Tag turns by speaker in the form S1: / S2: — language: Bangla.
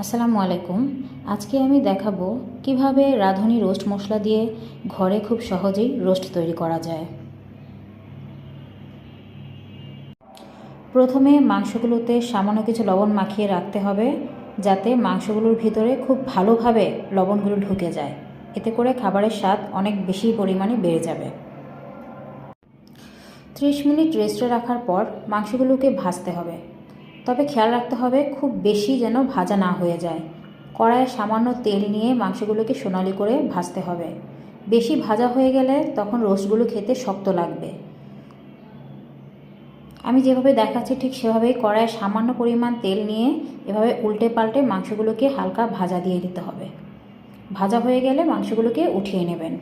S1: আসসালামু আলাইকুম। আজকে আমি দেখাবো কিভাবে রাঁধুনি রোস্ট মশলা দিয়ে ঘরে খুব সহজেই রোস্ট তৈরি করা যায়। প্রথমে মাংসগুলোতে সামান্য কিছু লবণ মাখিয়ে রাখতে হবে, যাতে মাংসগুলোর ভিতরে খুব ভালোভাবে লবণগুলো ঢুকে যায়। এতে করে খাবারের স্বাদ অনেক বেশি পরিমাণে বেড়ে যাবে। 30 মিনিট রেস্টে রাখার পর মাংসগুলোকে ভাজতে হবে, তবে খেয়াল রাখতে হবে খুব বেশি যেন ভাজা না হয়ে যায়। কড়াইয়ে সামান্য তেল নিয়ে মাংসগুলোকে সোনালি করে ভাজতে হবে। বেশি ভাজা হয়ে গেলে তখন রোস্টগুলো খেতে শক্ত লাগবে। আমি যেভাবে দেখাচ্ছি ঠিক সেভাবেই কড়াইয়ে সামান্য পরিমাণ তেল নিয়ে এভাবে উল্টে পাল্টে মাংসগুলোকে হালকা ভাজা দিয়ে দিতে হবে। ভাজা হয়ে গেলে মাংসগুলোকে উঠিয়ে নেবেন।